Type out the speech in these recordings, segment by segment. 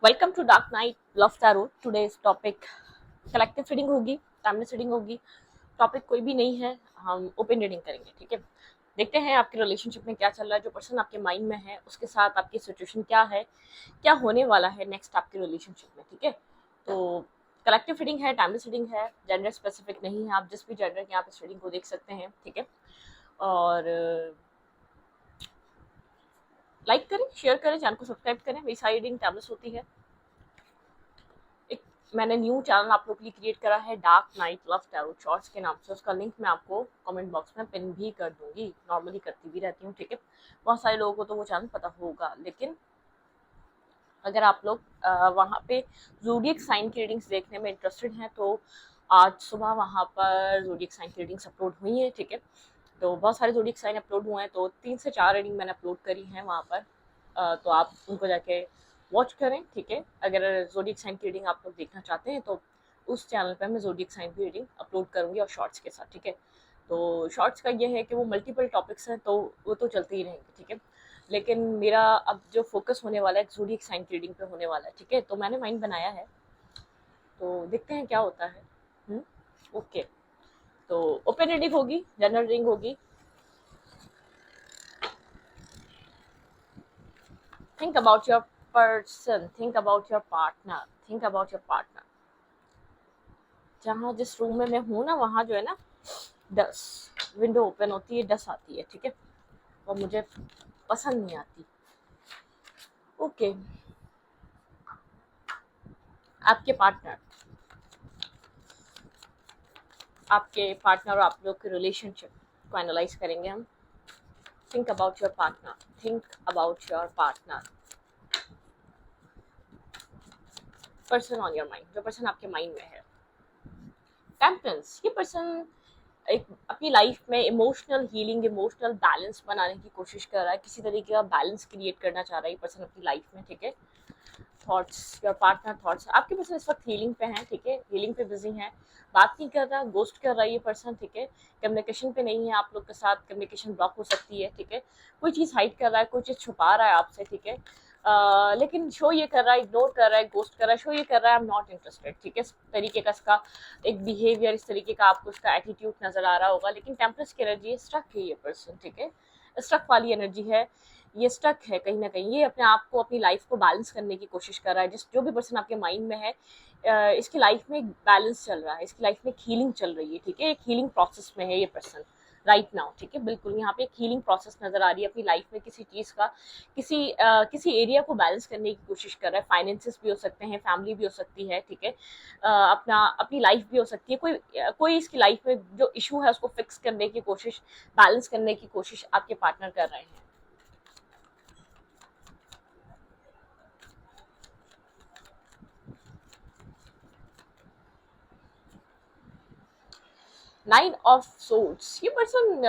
Welcome to dark night love tarot. Today's topic collective reading होगी, timeless reading होगी। Topic कोई भी नहीं है, हम ओपन रीडिंग करेंगे। ठीक है, देखते हैं आपके रिलेशनशिप में क्या चल रहा है, जो पर्सन आपके माइंड में है उसके साथ आपकी सिचुएशन क्या है, क्या होने वाला है नेक्स्ट आपके रिलेशनशिप में। ठीक है, तो कलेक्टिव रीडिंग है, टाइमलेस रीडिंग है, जेंडर स्पेसिफिक नहीं है। आप जिस भी जेंडर के आप इस रीडिंग को देख सकते हैं। ठीक है, और लाइक करें, शेयर करें, चैनल को सब्सक्राइब करें। मेरी सारी रीडिंग टाइमलेस होती है। एक मैंने न्यू चैनल आप लोग के लिए क्रिएट करा है, dark night love tarot shorts के नाम से। उसका लिंक मैं आपको कमेंट बॉक्स में पिन भी कर दूंगी। नॉर्मली करती भी रहती हूँ। ठीक है, बहुत सारे लोगों को तो वो चैनल पता होगा, लेकिन अगर आप लोग वहाँ पे ज़ोडिएक साइन की रीडिंग्स देखने में इंटरेस्टेड हैं तो आज सुबह वहाँ पर ज़ोडिएक साइन की रीडिंग्स अपलोड हुई हैं। ठीक है, तो बहुत सारे ज़ोडिएक साइन अपलोड हुए हैं, तो 3 से 4 रीडिंग मैंने अपलोड करी हैं वहाँ पर। तो आप उनको जाके वॉच करें। ठीक है, अगर ज़ोडिएक साइन की रीडिंग आप लोग देखना चाहते हैं तो उस चैनल पे मैं ज़ोडिएक साइन की रीडिंग अपलोड करूँगी, और शॉर्ट्स के साथ। ठीक है, तो शॉर्ट्स का ये है कि वो मल्टीपल टॉपिक्स हैं, तो वो तो चलते ही रहेंगे। ठीक है, लेकिन मेरा अब जो फोकस होने वाला है ज़ोडिएक साइन की रीडिंग पे होने वाला है। ठीक है, तो मैंने माइंड बनाया है, तो देखते हैं क्या होता है। ओके, तो ओपन रीडिंग होगी, जनरल रीडिंग होगी। Think about your person, think about your partner, think about your partner. जहाँ जिस रूम में मैं हूँ ना, वहाँ जो है ना, 10 विंडो ओपन होती है, 10 आती है। ठीक है, और मुझे पसंद नहीं आती। ओके, आपके पार्टनर, आपके पार्टनर और आप लोग के रिलेशनशिप को एनालाइज करेंगे हम। Think about your partner, think about your partner. Person on your mind, जो पर्सन आपके माइंड में है। टेम्परेंस, ये पर्सन एक अपनी लाइफ में इमोशनल हीलिंग, इमोशनल बैलेंस बनाने की कोशिश कर रहा है। किसी तरीके का बैलेंस क्रिएट करना चाह रहा है ये पर्सन अपनी लाइफ में। ठीक है, थॉट्स, योर पार्टनर थॉट्स, आपके पर्सन इस वक्त हीलिंग पे हैं। ठीक है, हीलिंग पे बिजी हैं, बात नहीं कर रहा, गोस्ट कर रहा है ये पर्सन। ठीक है, कम्युनिकेशन पे नहीं है आप लोग के साथ, कम्युनिकेशन ब्लॉक हो सकती है। ठीक है, कोई चीज़ हाइड कर रहा है, कोई चीज़ छुपा रहा है आपसे। ठीक है, लेकिन शो ये कर रहा है, इग्नोर कर रहा है, गोस्ट कर रहा है, शो ये कर रहा है आई एम नॉट इंटरेस्टेड। ठीक है, इस तरीके का इसका एक बिहेवियर, इस तरीके का आपको इसका एटीट्यूड नजर आ रहा होगा। लेकिन टेम्परेंस की एनर्जी स्ट्रक है ये पर्सन। ठीक है, स्ट्रक वाली एनर्जी है, ये स्टक है कहीं ना कहीं। ये अपने आप को, अपनी लाइफ को बैलेंस करने की कोशिश कर रहा है। जिस जो भी पर्सन आपके माइंड में है, इसकी लाइफ में एक बैलेंस चल रहा है, इसकी लाइफ में एक हीलिंग चल रही है। ठीक है, एक हीलिंग प्रोसेस में है ये पर्सन राइट नाउ। ठीक है, बिल्कुल यहाँ पे एक हीलिंग प्रोसेस नजर आ रही है अपनी लाइफ में। किसी चीज का, किसी एरिया को बैलेंस करने की कोशिश कर रहा है। फाइनेंसेस भी हो सकते हैं, फैमिली भी हो सकती है। ठीक है, अपनी लाइफ भी हो सकती है। कोई इसकी लाइफ में जो इशू है उसको फिक्स करने की कोशिश, बैलेंस करने की कोशिश आपके पार्टनर कर रहे हैं। नाइन ऑफ सोर्ड्स, ये पर्सन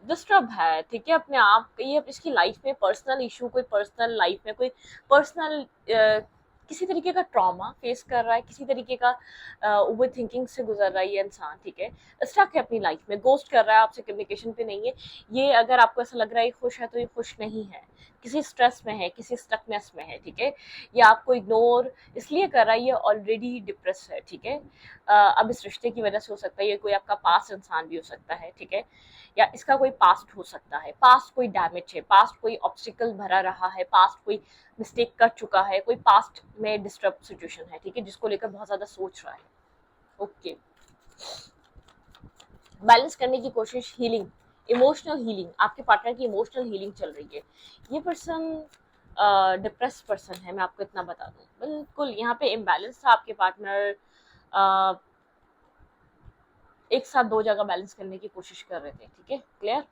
डिस्टर्ब है। ठीक है, अपने आप, ये इसकी लाइफ में पर्सनल इशू, कोई पर्सनल लाइफ में कोई पर्सनल किसी तरीके का ट्रॉमा फेस कर रहा है, किसी तरीके का ओवर थिंकिंग से गुजर रहा है ये इंसान। ठीक है, स्टक है अपनी लाइफ में, गोस्ट कर रहा है, आपसे कम्युनिकेशन पे नहीं है ये। अगर आपको ऐसा लग रहा है ये खुश है, तो ये खुश नहीं है, किसी स्ट्रेस में है, किसी स्टकनेस में है। ठीक है, ये आपको इग्नोर इसलिए कर रहा है, ये ऑलरेडी डिप्रेस है। ठीक है, अब इस रिश्ते की वजह से हो सकता है, ये कोई आपका पास इंसान भी हो सकता है। ठीक है, या इसका कोई पास्ट हो सकता है, पास्ट कोई डैमेज है, पास्ट कोई ऑब्स्टिकल भरा रहा है, पास्ट कोई मिस्टेक कर चुका है, कोई पास्ट में डिस्टर्ब सिचुएशन है। ठीक है, जिसको लेकर बहुत ज्यादा सोच रहा है। ओके, बैलेंस करने की कोशिश, हीलिंग, इमोशनल हीलिंग, आपके पार्टनर की इमोशनल हीलिंग चल रही है। ये पर्सन डिप्रेस पर्सन है, मैं आपको इतना बता दूं। बिल्कुल यहाँ पे इम्बैलेंस था, आपके पार्टनर एक साथ दो जगह बैलेंस करने की कोशिश कर रहे थे। ठीक है, क्लियर,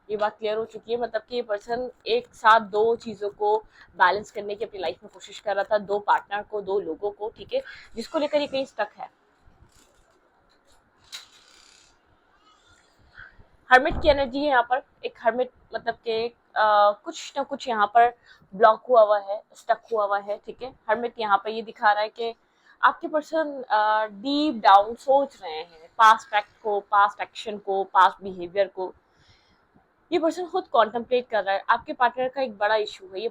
ये बात क्लियर हो चुकी है। मतलब कि ये पर्सन एक साथ दो चीजों को बैलेंस करने की अपनी लाइफ में कोशिश कर रहा था, दो पार्टनर को, दो लोगों को। ठीक है, जिसको लेकर ये कहीं स्टक है। हर्मिट की एनर्जी है यहाँ पर, एक हर्मिट मतलब कि कुछ ना कुछ यहाँ पर ब्लॉक हुआ हुआ है, स्टक हुआ हुआ है। ठीक है, हर्मिट यहाँ पर ये दिखा रहा है कि आपके पर्सन डीप डाउन सोच रहे हैं पास्ट फैक्ट को, पास्ट एक्शन को, पास्ट बिहेवियर को। ये पर्सन खुद कॉन्टम्पलेट कर रहा है। आपके पार्टनर का एक बड़ा इशू है,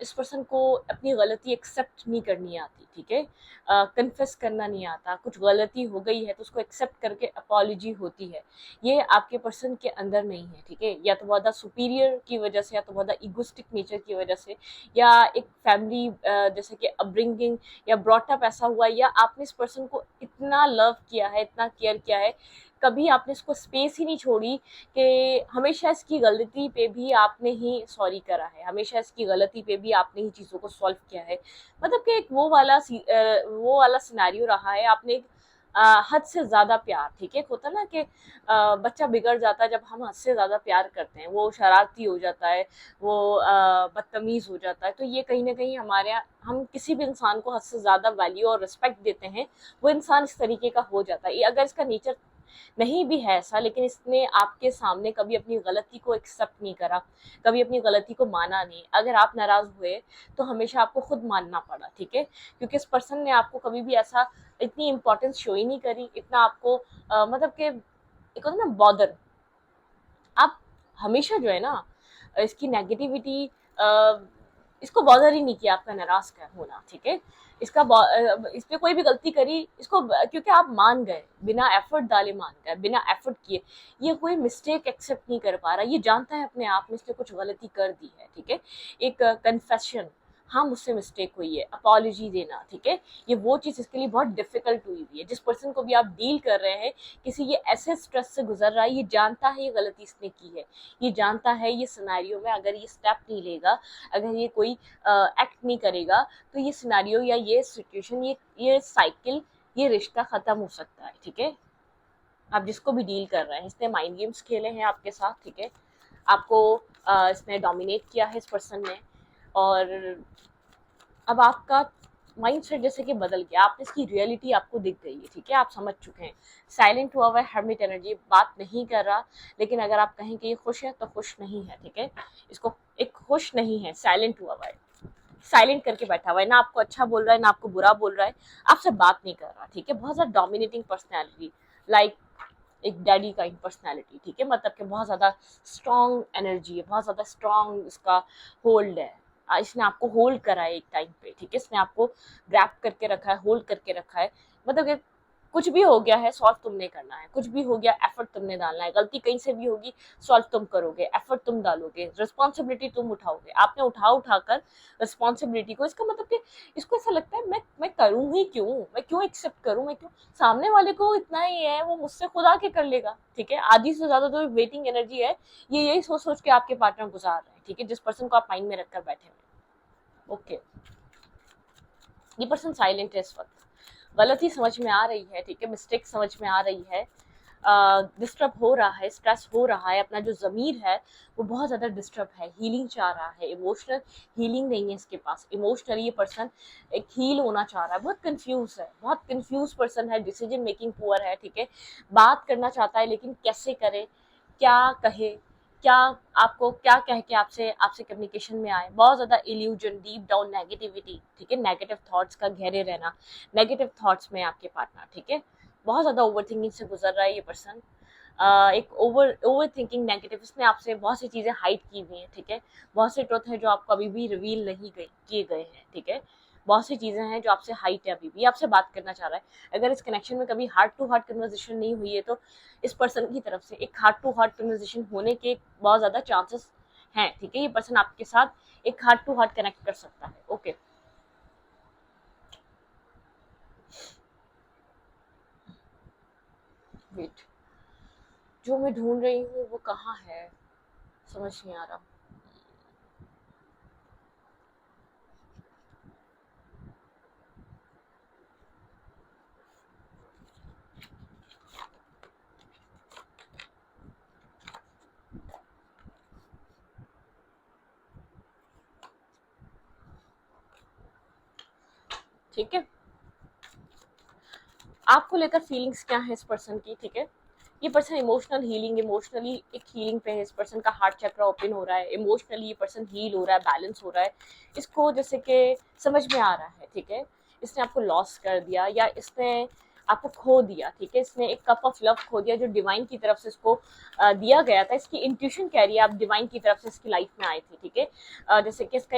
इस पर्सन को अपनी गलती एक्सेप्ट नहीं करनी आती, ठीक है, कन्फेस करना नहीं आता। कुछ गलती हो गई है तो उसको एक्सेप्ट करके अपॉलॉजी होती है, ये आपके पर्सन के अंदर नहीं है, ठीक है। या तो बहुत सुपीरियर की वजह से, या तो बहुत इगोस्टिक नेचर की वजह से, या एक फैमिली जैसे कि अपब्रिंगिंग या ब्रॉटअप ऐसा हुआ, या आपने इस पर्सन को इतना लव किया है, इतना केयर किया है, कभी आपने इसको स्पेस ही नहीं छोड़ी कि हमेशा इसकी गलती पे भी आपने ही सॉरी करा है, हमेशा इसकी गलती पे भी आपने ही चीज़ों को सॉल्व किया है। मतलब कि एक वो वाला सिनेरियो रहा है। आपने एक हद से ज़्यादा प्यार, ठीक है, होता ना कि बच्चा बिगड़ जाता है जब हम हद से ज़्यादा प्यार करते हैं, वो शरारती हो जाता है, वो बदतमीज़ हो जाता है। तो ये कहीं ना कहीं हमारे यहाँ, हम किसी भी इंसान को हद से ज़्यादा वैल्यू और रिस्पेक्ट देते हैं, वो इंसान इस तरीके का हो जाता है। ये अगर इसका नेचर नहीं भी है ऐसा, लेकिन इसने आपके सामने कभी अपनी गलती को एक्सेप्ट नहीं करा, कभी अपनी गलती को माना नहीं। अगर आप नाराज हुए तो हमेशा आपको खुद मानना पड़ा, ठीक है, क्योंकि इस पर्सन ने आपको कभी भी ऐसा इतनी इंपॉर्टेंस शो ही नहीं करी, इतना आपको मतलब कि एक होता ना बॉदर। आप हमेशा जो है ना इसकी नेगेटिविटी, इसको बॉदर ही नहीं किया आपका नाराज का होना, ठीक है। इस पे कोई भी गलती करी इसको, क्योंकि आप मान गए, बिना एफर्ट डाले मान गए, बिना एफर्ट किए। ये कोई मिस्टेक एक्सेप्ट नहीं कर पा रहा, ये जानता है अपने आप में इसने कुछ गलती कर दी है, ठीक है। एक कन्फेशन, हाँ मुझसे मिस्टेक हुई है, अपॉलॉजी देना, ठीक है। ये वो चीज़ इसके लिए बहुत डिफिकल्ट हुई हुई है। जिस पर्सन को भी आप डील कर रहे हैं, किसी ये ऐसे स्ट्रेस से गुजर रहा है, ये जानता है ये गलती इसने की है, ये जानता है ये सिनेरियो में अगर ये स्टेप नहीं लेगा, अगर ये कोई एक्ट नहीं करेगा, तो ये सिनेरियो या ये सिचुएशन, ये साइकिल, ये रिश्ता ख़त्म हो सकता है, ठीक है। आप जिसको भी डील कर रहे हैं, इसने माइंड गेम्स खेले हैं आपके साथ, ठीक है। आपको इसने डोमिनेट किया है इस पर्सन ने, और अब आपका माइंडसेट जैसे कि बदल गया, आपने इसकी रियलिटी आपको दिख गई है, ठीक है, आप समझ चुके हैं। साइलेंट हुआ हुआ है, हर्मिट एनर्जी, बात नहीं कर रहा। लेकिन अगर आप कहें कि ये खुश है तो खुश नहीं है, ठीक है। इसको एक खुश नहीं है, साइलेंट हुआ हुआ है, साइलेंट करके बैठा हुआ है, ना आपको अच्छा बोल रहा है ना आपको बुरा बोल रहा है, आपसे बात नहीं कर रहा, ठीक है। बहुत ज़्यादा डोमिनेटिंग पर्सनैलिटी, लाइक एक डैडी काइंड पर्सनैलिटी, ठीक है। मतलब कि बहुत ज़्यादा स्ट्रॉन्ग एनर्जी है, बहुत ज़्यादा स्ट्रॉन्ग इसका होल्ड है। इसने आपको होल्ड करा है एक टाइम पे, ठीक है। इसने आपको ग्रैब करके रखा है, होल्ड करके रखा है। मतलब कि कुछ भी हो गया है सॉल्व तुमने करना है, कुछ भी हो गया एफर्ट तुमने डालना है, गलती कहीं से भी होगी सॉल्व तुम करोगे, एफर्ट तुम डालोगे, रिस्पॉन्सिबिलिटी तुम उठाओगे। आपने उठाकर रिस्पॉन्सिबिलिटी को, इसका मतलब कि इसको ऐसा लगता है मैं करूँ ही क्यों, मैं क्यों एक्सेप्ट करूँ, मैं क्यों, सामने वाले को इतना ही है, वो मुझसे खुद आके कर लेगा, ठीक है। आधी से ज्यादा जो वेटिंग एनर्जी है, ये यही सोच सोच के आपके पार्टनर गुजार रहे हैं, ठीक है, जिस पर्सन को आप माइंड में रखकर बैठे हुए। ओके, ये पर्सन साइलेंट है इस वक्त, गलती समझ में आ रही है, ठीक है, मिस्टेक समझ में आ रही है, डिस्टर्ब हो रहा है, स्ट्रेस हो रहा है, अपना जो ज़मीर है वो बहुत ज़्यादा डिस्टर्ब है, हीलिंग चाह रहा है। इमोशनल हीलिंग नहीं है इसके पास, इमोशनली ये पर्सन एक हील होना चाह रहा है, बहुत कंफ्यूज है, बहुत कंफ्यूज पर्सन है, डिसीजन मेकिंग पुअर है, ठीक है। बात करना चाहता है लेकिन कैसे करे, क्या कहे, क्या आपको क्या कह के आपसे आपसे कम्युनिकेशन में आए। बहुत ज़्यादा इल्यूजन, डीप डाउन नेगेटिविटी, ठीक है, नेगेटिव थॉट्स का घेरे रहना, नेगेटिव थॉट्स में आपके पार्टनर, ठीक है। बहुत ज़्यादा ओवर थिंकिंग से गुजर रहा है ये पर्सन, एक ओवर थिंकिंग नेगेटिव, इसने आपसे बहुत सी चीज़ें हाइड की हुई हैं, ठीक है। बहुत से ट्रुथ है जो आपको अभी भी रिवील नहीं किए गए हैं, ठीक है। बहुत सी चीज़ें हैं जो आपसे हाइट है, अभी भी आपसे बात करना चाह रहा है। अगर इस कनेक्शन में कभी हार्ट टू हार्ट कन्वर्सेशन नहीं हुई है, तो इस पर्सन की तरफ से एक हार्ट टू हार्ट कन्वर्सेशन होने के बहुत ज़्यादा चांसेस हैं, ठीक है। ये पर्सन आपके साथ एक हार्ट टू हार्ट कनेक्ट कर सकता है। ओके, वेट, जो मैं ढूंढ रही हूँ वो कहाँ है, समझ नहीं आ रहा। ठीक है, आपको लेकर फीलिंग्स क्या है इस पर्सन की, ठीक है। ये पर्सन इमोशनल हीलिंग, इमोशनली एक हीलिंग पे है, इस पर्सन का हार्ट चक्र ओपन हो रहा है, इमोशनली ये पर्सन हील हो रहा है, बैलेंस हो रहा है। इसको जैसे कि समझ में आ रहा है, ठीक है, इसने आपको लॉस कर दिया, या इसने आपको खो दिया, ठीक है, इसने एक कप ऑफ लव खो दिया जो डिवाइन की तरफ से इसको दिया गया था। इसकी इंट्यूशन कह रही है आप डिवाइन की तरफ से इसकी लाइफ में आए थे, ठीक है। जैसे कि इसका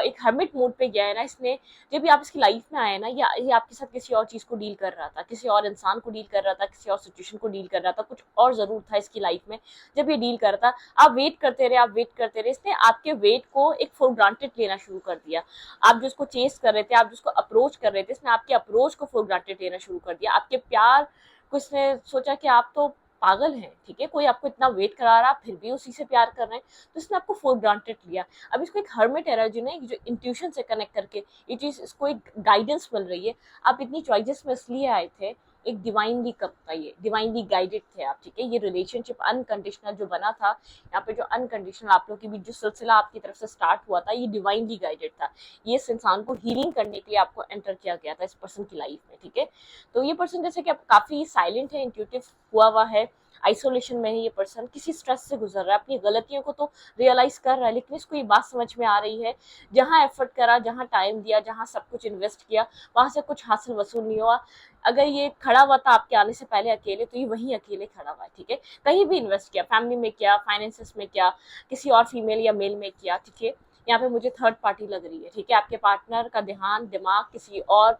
एक हर्मिट मोड पे गया है ना, इसने जब भी आप इसकी लाइफ में आए ना, या ये आपके साथ किसी और चीज को डील कर रहा था, किसी और इंसान को डील कर रहा था, किसी और सिचुएशन को डील कर रहा था, कुछ और जरूर था इसकी लाइफ में जब ये डील कर रहा था। आप वेट करते रहे, आप वेट करते रहे, इसने आपके वेट को एक फॉर ग्रांटेड लेना शुरू कर दिया। आप जिसको चेस कर रहे थे, आप जिसको अप्रोच कर रहे थे, इसने आपके अप्रोच को फॉर ग्रांटेड लेना शुरू कर दिया। आपके प्यार को इसने सोचा कि आप तो पागल हैं, ठीक है, कोई आपको इतना वेट करा रहा, फिर भी उसी से प्यार कर रहे हैं, तो इसने आपको फॉर ग्रांटेड लिया। अब इसको एक हर्मिट एनर्जी ने जो इंट्यूशन से कनेक्ट करके ये चीज इसको एक गाइडेंस मिल रही है। आप इतनी चॉइसेस में इसलिए आए थे, एक डिवाइनली कब था, ये डिवाइनली गाइडेड थे आप, ठीक है। ये रिलेशनशिप अनकंडीशनल जो बना था यहाँ पे, जो अनकंडीशनल आप लोग के बीच जो सिलसिला आपकी तरफ से स्टार्ट हुआ था, ये डिवाइनली गाइडेड था। ये इस इंसान को हीलिंग करने के लिए आपको एंटर किया गया था इस पर्सन की लाइफ में, ठीक है। तो ये पर्सन जैसे कि आप काफी साइलेंट है, इंट्यूटिव हुआ है, आइसोलेशन में है, ये पर्सन किसी स्ट्रेस से गुजर रहा है, अपनी गलतियों को तो रियलाइज कर रहा है, लेकिन इसको ये बात समझ में आ रही है जहां एफर्ट करा, जहां टाइम दिया, जहां सब कुछ इन्वेस्ट किया, वहां से कुछ हासिल वसूल नहीं हुआ। अगर ये खड़ा हुआ था आपके आने से पहले अकेले, तो ये वहीं अकेले खड़ा हुआ है, ठीक है। कहीं भी इन्वेस्ट किया, फैमिली में किया, फाइनेंसेस में किया, किसी और फीमेल या मेल में किया, ठीक है। यहाँ पे मुझे थर्ड पार्टी लग रही है, ठीक है। आपके पार्टनर का ध्यान दिमाग किसी और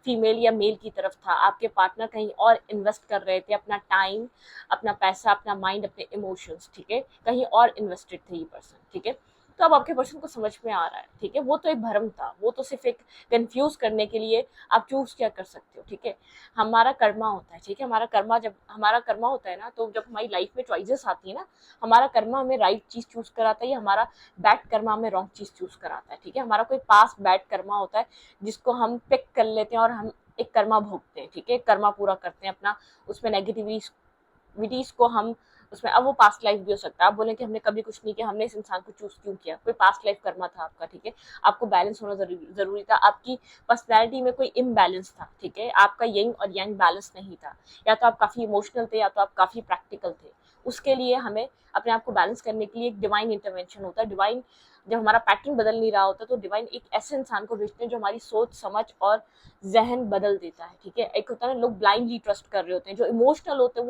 फीमेल या मेल की तरफ था। आपके पार्टनर कहीं और इन्वेस्ट कर रहे थे अपना टाइम, अपना पैसा, अपना माइंड, अपने इमोशंस, ठीक है, कहीं और इन्वेस्टेड थे ये पर्सन, ठीक है। तो अब आपके पर्सन को समझ में आ रहा है, ठीक है। वो तो एक भ्रम था, वो तो सिर्फ एक कंफ्यूज करने के लिए आप चूज क्या कर सकते हो, ठीक है। हमारा कर्मा होता है, ठीक है। जब हमारा कर्मा होता है ना, तो जब हमारी लाइफ में चॉइसेस आती है ना, हमारा कर्मा हमें राइट चीज चूज कराता है, या हमारा बैड कर्मा हमें रॉन्ग चीज चूज कराता है, ठीक है। हमारा कोई पास बैड कर्मा होता है जिसको हम पिक कर लेते हैं और हम एक कर्मा भोगते हैं, ठीक है, कर्मा पूरा करते हैं अपना, उसमें नेगेटिविटीज को हम उसमें, अब वो पास्ट लाइफ भी हो सकता है। आप बोले कि हमने कभी कुछ नहीं किया, हमने इस इंसान को चूज क्यों किया, कोई पास्ट लाइफ कर्मा था आपका, ठीक है। आपको बैलेंस होना जरूरी था, आपकी पर्सनैलिटी में कोई इम्बैलेंस था, ठीक है। आपका यंग और यंग बैलेंस नहीं था, या तो आप काफी इमोशनल थे, या तो आप काफी प्रैक्टिकल थे। उसके लिए हमें अपने आप को बैलेंस करने के लिए एक डिवाइन इंटरवेंशन होता है। डिवाइन जब हमारा पैटर्न बदल नहीं रहा होता, तो डिवाइन एक ऐसे इंसान को भेजते हैं जो हमारी सोच समझ और जहन बदल देता है, ठीक है। एक होता है ना, लोग ब्लाइंडली ट्रस्ट कर रहे होते हैं, जो इमोशनल होते हैं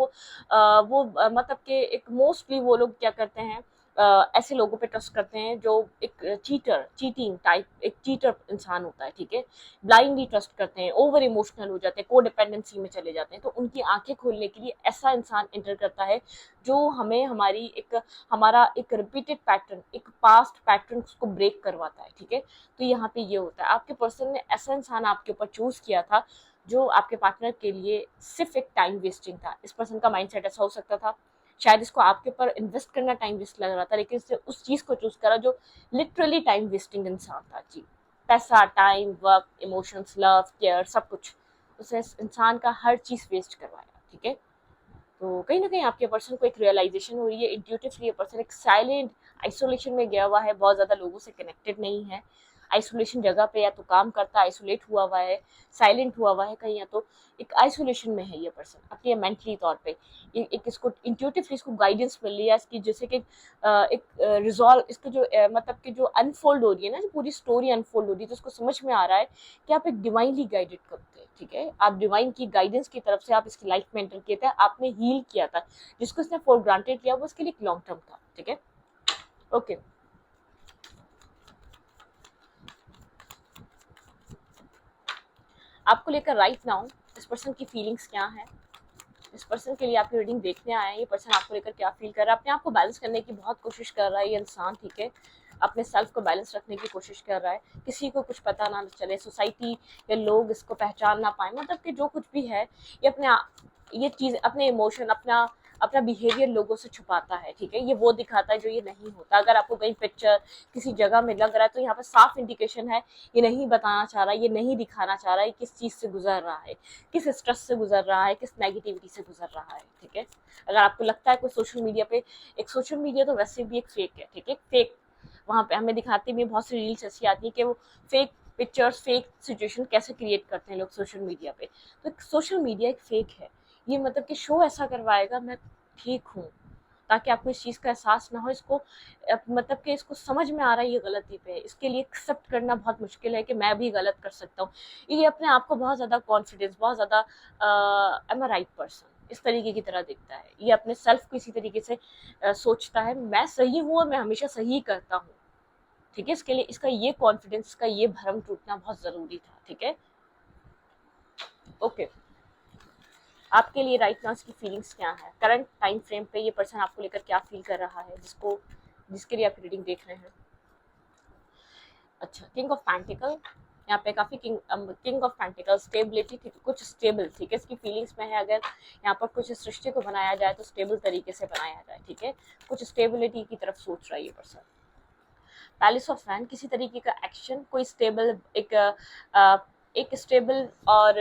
मतलब कि एक मोस्टली वो लोग क्या करते हैं, ऐसे लोगों पे ट्रस्ट करते हैं जो एक चीटिंग टाइप, एक चीटर इंसान होता है, ठीक है। ब्लाइंडली ट्रस्ट करते हैं, ओवर इमोशनल हो जाते हैं, को डिपेंडेंसी में चले जाते हैं। तो उनकी आंखें खोलने के लिए ऐसा इंसान एंटर करता है जो हमें हमारा एक रिपीटेड पैटर्न, एक पास्ट पैटर्न को ब्रेक करवाता है, ठीक है। तो यहाँ पे ये होता है, आपके पर्सन ने ऐसा इंसान आपके ऊपर चूज किया था जो आपके पार्टनर के लिए सिर्फ एक टाइम वेस्टिंग था। इस पर्सन का माइंडसेट ऐसा हो सकता था, शायद इसको आपके ऊपर इन्वेस्ट करना टाइम वेस्ट लग रहा था, लेकिन इसने उस चीज को चूज करा जो लिटरली टाइम वेस्टिंग इंसान था जी। पैसा, time, work, emotions, love, care, सब कुछ उसने इस इंसान का हर चीज वेस्ट करवाया, ठीक है। तो कहीं ना कहीं आपके पर्सन को एक रियलाइजेशन हो रही है, इंट्यूटिवली ये पर्सन एक साइलेंट आइसोलेशन में गया हुआ है, बहुत ज्यादा लोगों से कनेक्टेड नहीं है, आइसोलेशन जगह पे या तो काम करता है, आइसोलेट हुआ है, साइलेंट हुआ है कहीं, या तो एक आइसोलेशन में है ये पर्सन अपनी मेंटली तौर पे। एक इसको इंट्यूटिवली इसको गाइडेंस मिल रही है इसकी, जैसे कि एक रिजॉल्व इसके जो मतलब कि जो अनफोल्ड हो रही है ना, जो पूरी स्टोरी अनफोल्ड हो रही है, तो उसको समझ में आ रहा है कि आप एक डिवाइनली गाइडेड कब थे, ठीक है। आप डिवाइन की गाइडेंस की तरफ से आप इसकी लाइफ में एंटर किए थे, आपने हील किया था, जिसको इसने फॉर ग्रांटेड लिया वो इसके लिए एक लॉन्ग टर्म था, ठीक है। ओके, आपको लेकर राइट नाउ इस पर्सन की फीलिंग्स क्या है, इस पर्सन के लिए आपकी रीडिंग देखने आया है, ये पर्सन आपको लेकर क्या फील कर रहा है। अपने आप को बैलेंस करने की बहुत कोशिश कर रहा है ये इंसान, ठीक है। अपने सेल्फ को बैलेंस रखने की कोशिश कर रहा है, किसी को कुछ पता ना चले, सोसाइटी या लोग इसको पहचान ना पाए, मतलब कि जो कुछ भी है ये ये चीज अपने इमोशन, अपना अपना बिहेवियर लोगों से छुपाता है, ठीक है। ये वो दिखाता है जो ये नहीं होता। अगर आपको कहीं पिक्चर किसी जगह में लग रहा है, तो यहाँ पर साफ इंडिकेशन है ये नहीं बताना चाह रहा है, ये नहीं दिखाना चाह रहा है किस चीज से गुजर रहा है, किस स्ट्रेस से गुजर रहा है, किस नेगेटिविटी से गुजर रहा है, ठीक है। अगर आपको लगता है कोई सोशल मीडिया पे, एक सोशल मीडिया तो वैसे भी एक फेक है, ठीक है, फेक, वहाँ पे हमें दिखाते भी बहुत सी रील्स ऐसी आती है कि वो फेक पिक्चर्स, फेक सिचुएशन कैसे क्रिएट करते हैं लोग सोशल मीडिया पे। तो सोशल मीडिया एक फेक है, ये मतलब कि शो ऐसा करवाएगा मैं ठीक हूँ, ताकि आपको इस चीज़ का एहसास ना हो, इसको मतलब कि इसको समझ में आ रहा है ये गलती पे है, इसके लिए एक्सेप्ट करना बहुत मुश्किल है कि मैं भी गलत कर सकता हूँ। ये अपने आप को बहुत ज़्यादा कॉन्फिडेंस, बहुत ज़्यादा I am a right person इस तरीके की तरह दिखता है। ये अपने सेल्फ को इसी तरीके से सोचता है, मैं सही हूँ और मैं हमेशा सही करता हूँ। ठीक है, इसके लिए इसका ये कॉन्फिडेंस का ये भ्रम टूटना बहुत ज़रूरी था। ठीक है, ओके। आपके लिए राइट नाउ इसकी फीलिंग्स क्या है, करंट टाइम फ्रेम पे ये पर्सन आपको लेकर क्या फील कर रहा है, जिसके लिए आप रीडिंग देख रहे हैं। अच्छा, किंग ऑफ पेंटिकल यहाँ पे काफी किंग ऑफ पेंटिकल, स्टेबिलिटी, ठीक है, कुछ स्टेबल, ठीक है, इसकी फीलिंग्स में है। अगर यहाँ पर कुछ सृष्टि को बनाया जाए तो स्टेबल तरीके से बनाया जाए। ठीक है, कुछ स्टेबिलिटी की तरफ सोच रहा है ये पर्सन। पैलेस ऑफ फैन, किसी तरीके का एक्शन, कोई स्टेबल एक स्टेबल और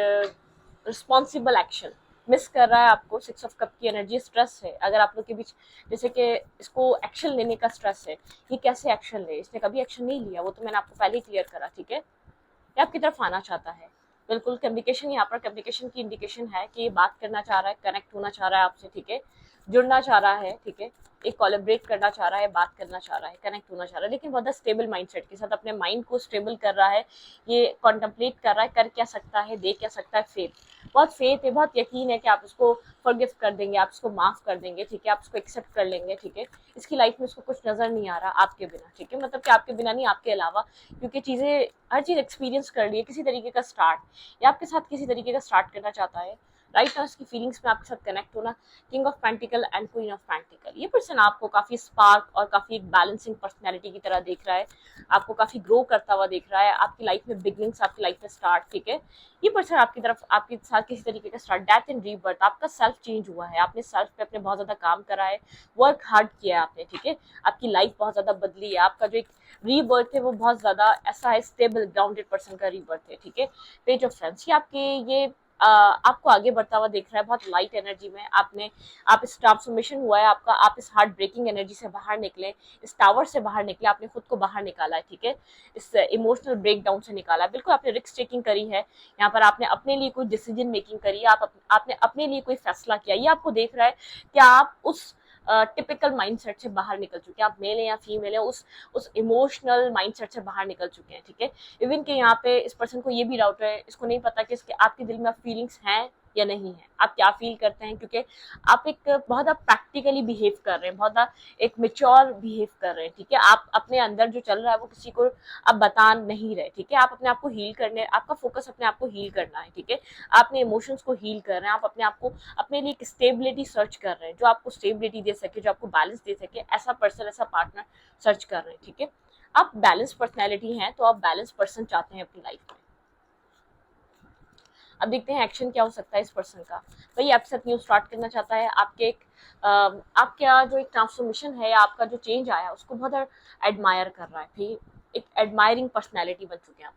रिस्पॉन्सिबल एक्शन मिस कर रहा है आपको। सिक्स ऑफ कप की एनर्जी, स्ट्रेस है अगर आप लोग के बीच, जैसे कि इसको एक्शन लेने का स्ट्रेस है। ये कैसे एक्शन ले, इसने कभी एक्शन नहीं लिया, वो तो मैंने आपको पहले ही क्लियर करा। ठीक है, ये आपकी तरफ आना चाहता है, बिल्कुल। कम्युनिकेशन, यहाँ पर कम्युनिकेशन की इंडिकेशन है कि ये बात करना चाह रहा है, कनेक्ट होना चाह रहा है आपसे। ठीक है, जुड़ना चाह रहा है। ठीक है, एक कोलैबोरेट करना चाह रहा है, बात करना चाह रहा है, कनेक्ट होना चाह रहा है, लेकिन बहुत स्टेबल माइंडसेट के साथ अपने माइंड को स्टेबल कर रहा है। ये कॉन्टम्पलेट कर रहा है, कर क्या सकता है, दे क्या सकता है। बहुत फेथ है, बहुत यकीन है कि आप उसको फॉरगिव कर देंगे, आप उसको माफ कर देंगे। ठीक है, आप उसको एक्सेप्ट कर लेंगे। ठीक है, इसकी लाइफ में उसको कुछ नजर नहीं आ रहा आपके बिना। ठीक है, मतलब कि आपके बिना नहीं, आपके अलावा, क्योंकि चीजें, हर चीज एक्सपीरियंस कर ली है, किसी तरीके का स्टार्ट, या आपके साथ किसी तरीके का स्टार्ट करना चाहता है। राइट नाउ इसकी फीलिंग्स में आपके साथ कनेक्ट होना, king of pentacle and queen of pentacle. ये पर्सन आपको काफी स्पार्क और काफी एक बैलेंसिंग पर्सनैलिटी की तरह देख रहा है, आपको काफी ग्रो करता हुआ देख रहा है, आपकी लाइफ में बिगनिंग्स, आपकी लाइफ में स्टार्ट। ठीक है, ये पर्सन आपकी तरफ, आपके साथ किसी तरीके का स्टार्ट, डेथ एंड रीबर्थ, आपका सेल्फ चेंज हुआ है, आपने सेल्फ पे अपने बहुत ज्यादा काम करा है, वर्क हार्ड किया है आपने। ठीक है, आपकी लाइफ बहुत ज्यादा बदली है, आपका जो एक रीबर्थ है वो बहुत ज्यादा ऐसा है, स्टेबल ग्राउंडेड पर्सन का रीबर्थ है। ठीक है, पेज ऑफ फ्रेंड्स, ये आपके ये आपको आगे बढ़ता हुआ दिख रहा है, बहुत लाइट एनर्जी में। आप इस ट्रांसफॉर्मेशन हुआ है आपका, आप इस हार्ट ब्रेकिंग एनर्जी से बाहर निकले, इस टावर से बाहर निकले, आपने खुद को बाहर निकाला है। ठीक है, इस इमोशनल ब्रेक डाउन से निकाला है, बिल्कुल आपने रिस्क टेकिंग करी है। यहाँ पर आपने अपने लिए कोई डिसीजन मेकिंग करी है, आपने अपने लिए कोई फैसला किया। ये आपको देख रहा है कि आप उस टिपिकल माइंडसेट से बाहर निकल चुके हैं, आप मेल हैं या फीमेल है, उस इमोशनल माइंडसेट से बाहर निकल चुके हैं। ठीक है, इवन के यहाँ पे इस पर्सन को ये भी डाउट है, इसको नहीं पता कि इसके आपके दिल में फीलिंग्स हैं या नहीं है, आप क्या फील करते हैं, क्योंकि आप एक बहुत प्रैक्टिकली बिहेव कर रहे हैं, बहुत एक मेच्योर बिहेव कर रहे हैं। ठीक है, आप अपने अंदर जो चल रहा है वो किसी को आप बता नहीं रहे। ठीक है, आप अपने आप को हील करने, आपका फोकस अपने आप को हील करना है। ठीक है, आप अपने इमोशंस को हील कर रहे हैं, आप अपने आप को, अपने लिए एक स्टेबिलिटी सर्च कर रहे हैं, जो आपको स्टेबिलिटी दे सके, जो आपको बैलेंस दे सके, ऐसा पर्सन, ऐसा पार्टनर सर्च कर रहे हैं। ठीक है, आप बैलेंस पर्सनैलिटी हैं, तो आप बैलेंस पर्सन चाहते हैं अपनी लाइफ में। अब देखते हैं एक्शन क्या हो सकता है इस पर्सन का। भाई आपके साथ न्यू स्टार्ट करना चाहता है, आपका जो एक ट्रांसफॉर्मेशन है, आपका जो चेंज आया उसको बहुत एडमायर कर रहा है। फिर एक एडमायरिंग पर्सनैलिटी बन चुके हैं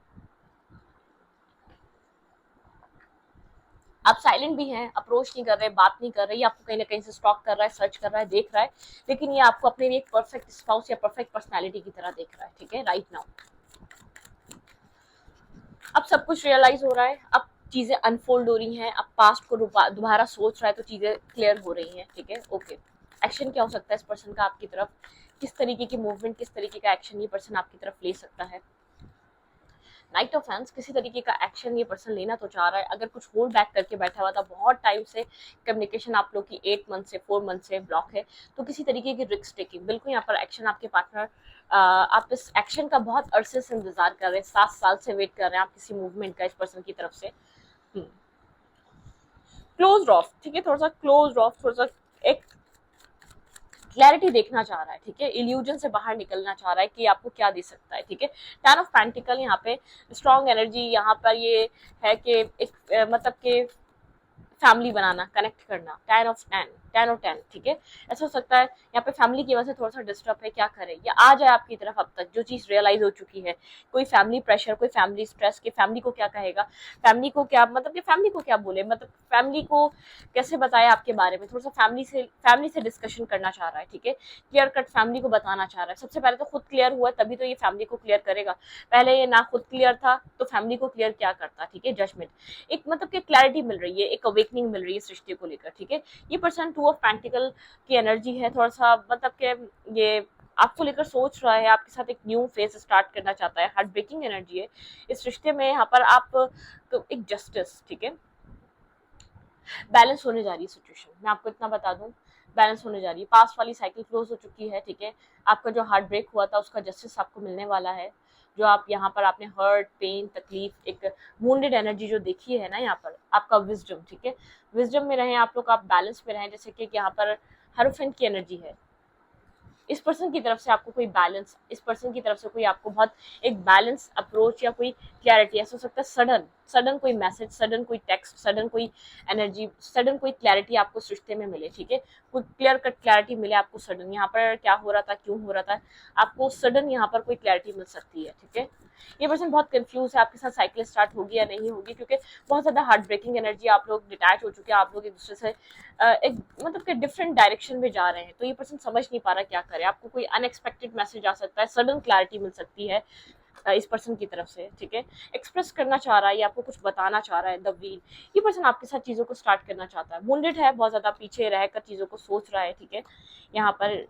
आप साइलेंट भी हैं, अप्रोच नहीं कर रहे, बात नहीं कर रहे, ये आपको कहीं ना कहीं से स्टॉक कर रहा है, सर्च कर रहा है, देख रहा है, लेकिन ये आपको अपने लिए एक परफेक्ट स्पाउस या परफेक्ट पर्सनैलिटी की तरह देख रहा है। ठीक है, राइट नाउ अब सब कुछ रियलाइज हो रहा है, अब चीजें अनफोल्ड हो रही हैं, अब पास्ट को दोबारा सोच रहा है, तो चीजें क्लियर हो रही हैं। ठीक है, ओके। एक्शन क्या हो सकता है इस पर्सन का आपकी तरफ, किस तरीके की मूवमेंट, किस तरीके का एक्शन ये पर्सन आपकी तरफ ले सकता है। नाइट ऑफ हैंड्स, किसी तरीके का एक्शन ये पर्सन लेना तो चाह रहा है, अगर कुछ होल्ड बैक करके बैठा हुआ था, बहुत टाइम से कम्युनिकेशन आप लोग की 8 मंथ से 4 मंथ से ब्लॉक है, तो किसी तरीके की रिस्क टेकिंग, बिल्कुल यहाँ पर एक्शन आपके पार्टनर, आप इस एक्शन का बहुत अरसे से इंतजार कर रहे हैं, 7 साल से वेट कर रहे हैं आप किसी मूवमेंट का इस पर्सन की तरफ से। क्लोज ऑफ, ठीक है, थोड़ा सा क्लोज ऑफ, थोड़ा सा एक क्लैरिटी देखना चाह रहा है। ठीक है, इल्यूजन से बाहर निकलना चाह रहा है कि आपको क्या दे सकता है। ठीक है, टेन ऑफ पेंटिकल, यहाँ पे स्ट्रॉन्ग एनर्जी, यहाँ पर ये है कि एक मतलब कि फैमिली बनाना, कनेक्ट करना, 10 और 10, ठीक है, ऐसा हो सकता है यहाँ पे फैमिली की वजह से थोड़ा सा डिस्टर्ब है, क्या करे, या आ जाए आपकी तरफ अब तक जो चीज रियलाइज हो चुकी है, कोई फैमिली प्रेशर, कोई फैमिली स्ट्रेस, कि फैमिली को क्या कहेगा, फैमिली को क्या, मतलब कि फैमिली को क्या बोले, मतलब फैमिली को कैसे बताए आपके बारे में, थोड़ा सा फैमिली से डिस्कशन करना चाह रहा है। ठीक है, क्लियर कट फैमिली को बताना चाह रहा है, सबसे पहले तो खुद क्लियर हुआ तभी तो ये फैमिली को क्लियर करेगा, पहले ये ना खुद क्लियर था तो फैमिली को क्लियर क्या करता। ठीक है, जजमेंट, एक मतलब कि क्लैरिटी मिल रही है, एक अवेकनिंग मिल रही है सृष्टि को लेकर। ठीक है, ये पर्सन टू ऑफ पेंटिकल की एनर्जी है, थोड़ा सा मतलब कि ये आपको लेकर सोच रहा है, आपके साथ एक न्यू फेज स्टार्ट करना चाहता है, हार्ट ब्रेकिंग एनर्जी है इस रिश्ते में। यहाँ पर आप एक जस्टिस, ठीक है, बैलेंस होने जा रही है सिचुएशन, मैं आपको इतना बता दूं, बैलेंस होने जा रही है, पास वाली साइकिल क्लोज हो चुकी है, ठीक है। आपका जो हार्ट ब्रेक हुआ था उसका जस्टिस आपको मिलने वाला है। जो आप यहाँ पर आपने हर्ट, पेन, तकलीफ, एक वुंडेड एनर्जी जो देखी है ना, यहाँ पर आपका विजडम, ठीक है, विजडम में रहें आप लोग, आप बैलेंस में रहें। जैसे कि यहाँ पर हरफेंट की एनर्जी है, इस पर्सन की तरफ से आपको कोई बैलेंस, इस पर्सन की तरफ से कोई आपको बहुत एक बैलेंस अप्रोच या कोई क्लैरिटी, ऐसा हो सकता है सडन सडन कोई मैसेज, सडन कोई टेक्स्ट, सडन कोई एनर्जी, सडन कोई क्लैरिटी आपको इस रिश्ते में मिले, ठीक है, कोई क्लियर कट क्लैरिटी मिले आपको सडन, यहाँ पर क्या हो रहा था, क्यों हो रहा था, आपको सडन यहाँ पर कोई क्लैरिटी मिल सकती है, ठीक है। ये पर्सन बहुत कंफ्यूज है, आपके साथ साइकिल स्टार्ट होगी या नहीं होगी, क्योंकि बहुत ज्यादा हार्ट ब्रेकिंग एनर्जी, आप लोग डिटैच हो चुके हैं, आप लोग एक दूसरे से एक मतलब कि डिफरेंट डायरेक्शन में जा रहे हैं, तो ये पर्सन समझ नहीं पा रहा क्या करे। आपको कोई अनएक्सपेक्टेड मैसेज आ सकता है, सडन क्लैरिटी मिल सकती है इस पर्सन की तरफ से, ठीक है, एक्सप्रेस करना चाह रहा है या आपको कुछ बताना चाह रहा है, द व्हील, ये पर्सन आपके साथ चीजों को स्टार्ट करना चाहता है, वुंडेड है, बहुत ज्यादा पीछे रहकर चीजों को सोच रहा है, ठीक है, यहाँ पर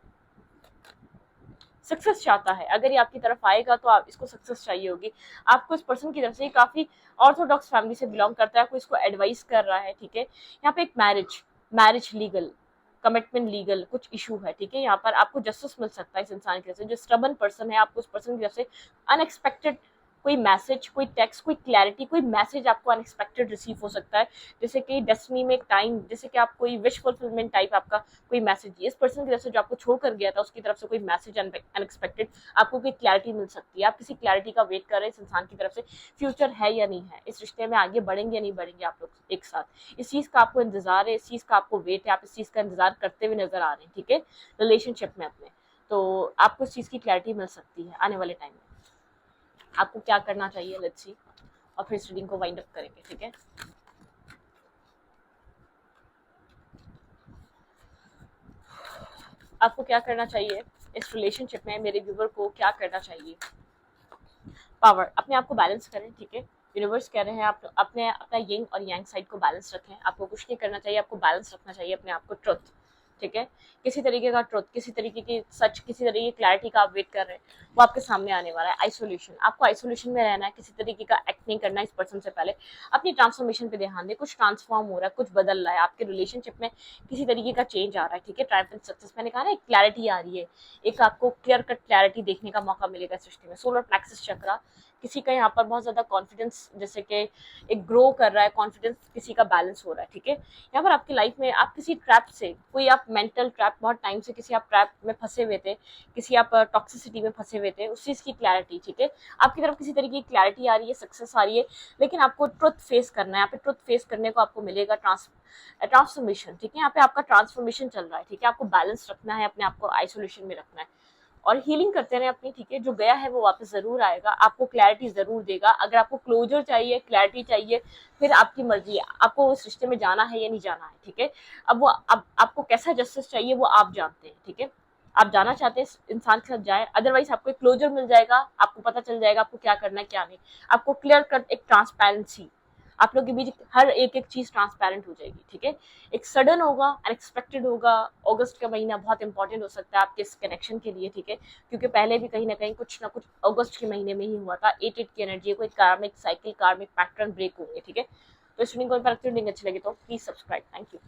सक्सेस चाहता है। अगर ये आपकी तरफ आएगा तो आप इसको सक्सेस चाहिए होगी, आपको इस पर्सन की तरफ से, काफी ऑर्थोडॉक्स फैमिली से बिलोंग करता है, कोई इसको एडवाइस कर रहा है, ठीक है। यहाँ पे एक मैरिज लीगल कमिटमेंट, लीगल कुछ इशू है, ठीक है, यहाँ पर आपको जस्टिस मिल सकता है इस इंसान की तरफ से। जो स्टबन पर्सन है, आपको उस पर्सन की तरफ से अनएक्सपेक्टेड कोई मैसेज, कोई टेक्स्ट, कोई क्लैरिटी, कोई मैसेज आपको अनएक्सपेक्टेड रिसीव हो सकता है, जैसे कि डेस्टिनी में एक टाइम, जैसे कि आप कोई विश फुलफिलमेंट टाइप आपका कोई मैसेज, इस पर्सन की तरफ से जो आपको छोड़कर गया था उसकी तरफ से कोई मैसेज अनएक्सपेक्टेड, आपको कोई क्लैरिटी मिल सकती है। आप किसी क्लैरिटी का वेट कर रहे हैं इस इंसान की तरफ से, फ्यूचर है या नहीं है, इस रिश्ते में आगे बढ़ेंगे या नहीं बढ़ेंगे आप लोग एक साथ, इस चीज का आपको इंतजार है, इस चीज का आपको वेट है, आप इस चीज का इंतजार करते हुए नजर आ रहे हैं, ठीक है, रिलेशनशिप में अपने, तो आपको इस चीज की क्लैरिटी मिल सकती है आने वाले टाइम में। आपको क्या करना चाहिए, लेट्स सी, और फिर इस रीडिंग को वाइंड अप करेंगे, ठीक है। आपको क्या करना चाहिए इस रिलेशनशिप में, मेरे व्यूवर को क्या करना चाहिए, पावर, अपने आप को बैलेंस करें, ठीक है, यूनिवर्स कह रहे हैं आप अपने अपना यिंग और यांग साइड को बैलेंस रखें, आपको कुछ नहीं करना चाहिए, आपको बैलेंस रखना चाहिए अपने आप को, ट्रुथ, ठीक है, किसी तरीके का ट्रुथ, किसी तरीके की सच, किसी तरीके की क्लैरिटी का आप वेट कर रहे हैं, वो आपके सामने आने वाला है। आइसोलेशन, आपको आइसोलेशन में रहना है, किसी तरीके का एक्ट नहीं करना है इस पर्सन से पहले, अपनी ट्रांसफॉर्मेशन पे ध्यान दें, कुछ ट्रांसफॉर्म हो रहा है, कुछ बदल रहा है आपके रिलेशनशिप में, किसी तरीके का चेंज आ रहा है, ठीक है, ट्रायम्फेंट सक्सेस, मैंने कहा ना एक क्लैरिटी आ रही है, एक आपको क्लियर कट क्लैरिटी देखने का मौका मिलेगा इस रिश्ते में। सोलर प्लेक्सस चक्रा, किसी का यहाँ पर बहुत ज्यादा कॉन्फिडेंस, जैसे कि एक ग्रो कर रहा है कॉन्फिडेंस, किसी का बैलेंस हो रहा है, ठीक है, यहाँ पर आपकी लाइफ में आप किसी ट्रैप से, कोई आप मेंटल ट्रैप, बहुत टाइम से किसी आप ट्रैप में फंसे हुए थे, किसी आप टॉक्सिसिटी में फंसे हुए थे, उस चीज की क्लैरिटी, ठीक है, आपकी तरफ किसी तरीके की क्लैरिटी आ रही है, सक्सेस आ रही है, लेकिन आपको ट्रुथ फेस करना है, यहाँ पे ट्रुथ फेस करने को आपको मिलेगा ट्रांसफॉर्मेशन, ठीक है, यहाँ पे आपका ट्रांसफॉर्मेशन चल रहा है, ठीक है, आपको बैलेंस रखना है, अपने आपको आइसोलेशन में रखना है और हीलिंग करते रहे अपनी, ठीक है, जो गया है वो वापस जरूर आएगा, आपको क्लैरिटी जरूर देगा। अगर आपको क्लोजर चाहिए, क्लैरिटी चाहिए, फिर आपकी मर्जी है, आपको उस रिश्ते में जाना है या नहीं जाना है, ठीक है, अब आपको कैसा जस्टिस चाहिए वो आप जानते हैं, ठीक है, आप जाना चाहते हैं इस इंसान के साथ जाए, अदरवाइज आपको एक क्लोजर मिल जाएगा, आपको पता चल जाएगा आपको क्या करना है क्या नहीं, आपको क्लियर कट एक ट्रांसपेरेंसी, आप लोग के बीच हर एक एक चीज ट्रांसपेरेंट हो जाएगी, ठीक है, एक सडन होगा, अनएक्सपेक्टेड होगा, अगस्त का महीना बहुत इंपॉर्टेंट हो सकता है आपके इस कनेक्शन के लिए, ठीक है, क्योंकि पहले भी कहीं ना कहीं कुछ ना कुछ अगस्त के महीने में ही हुआ था, 8 की एनर्जी, कोई कार्मिक साइकिल, कार्मिक पैटर्न ब्रेक होंगे, ठीक है, तो इस वीडियो को अच्छी लगी तो प्लीज सब्सक्राइब, थैंक यू।